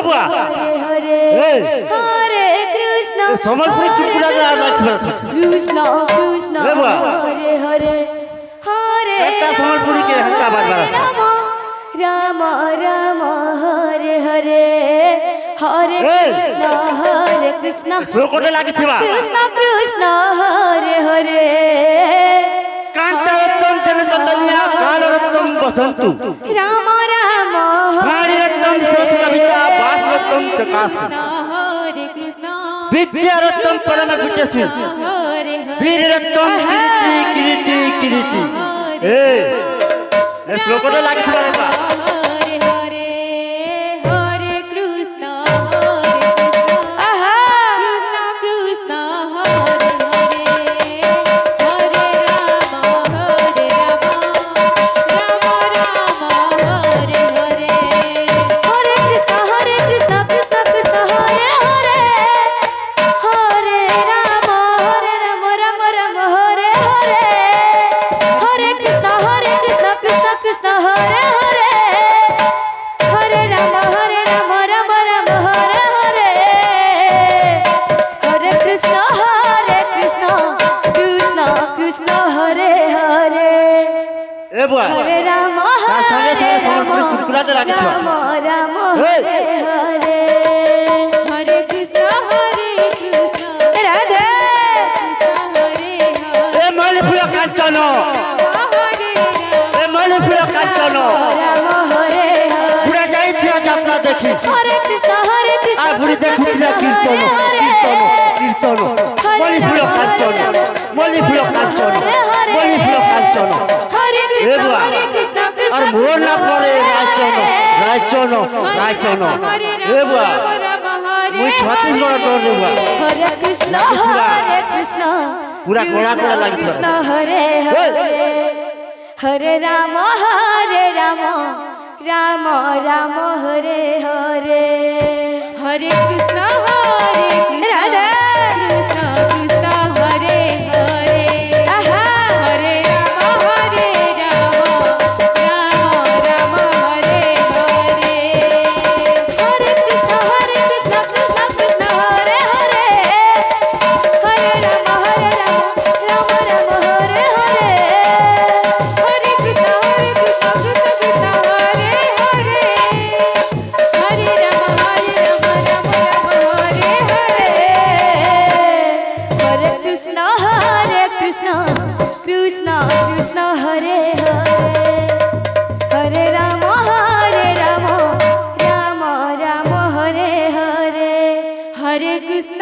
बुआ हरे हरे कृष्ण समलपुरी चुटकुला के आज अच्छी बात कृष्ण कृष्ण हरे हरे हरे कहता समलपुरी के हक्का बात बात राम राम हरे हरे हरे कृष्ण सोकोटे लागी थिबा कृष्ण कृष्ण हरे हरे कांचरत्तम जलतनिया कालरत्तम बसंतु राम राम वाणीरत्तम सरस्वतीता वासरत्तम चकासी हरे कृष्ण विद्यारत्तम परम विद्यासु वीररत्तम किरीटी किरीटी किरीटी ए श्लोकोटे लागी थिबा रे बा हरे हरे हरे कृष्ण कृष्ण हरे हरे हरे राम राम राम हरे हरे हरे कृष्ण कृष्ण कृष्ण हरे हरे हरे राम राम राम हरे हरे हरे कृष्ण कृष्ण कृष्ण हरे हरे हरे राम राम राम हरे हरे हरे कृष्ण कृष्ण कृष्ण हरे हरे ए बुआ हरे राम ता संगे संगे समलपुरी चुटकुला के लागी थिबा राम राम हरे हरे हरे कृष्ण राधे कृष्ण हरे हरे ए मणिपुर कांचन ए मणिपुर कांचन राम हरे हरे पूरा जाई थी आज अपना देखी हरे कृष्ण आ पूरी देखी थी कीर्तन कीर्तन कीर्तन मणिपुर कांचन मणिपुर कांचन मणिपुर कांचन हरे ए बुआ और मोर ना पड़े रायचन रायचन ए बुआ मुई छत्तीसगढ़ तो बुआ हरे कृष्ण पूरा कोड़ा कोड़ा लागी कृष्ण थोड़ा हरे हरे हरे राम राम राम हरे हरे हरे कृष्ण राधे कृष्ण कृष्ण हरे हरे हरे राम राम हरे हरे हरे कृष्ण कृष्ण कृष्ण हरे हरे हरे राम राम हरे हरे हरे कृष्ण कृष्ण कृष्ण हरे हरे हरे राम राम हरे हरे हरे कृष्ण कृष्ण कृष्ण हरे हरे हरे राम राम राम हरे हरे हरे कृष्ण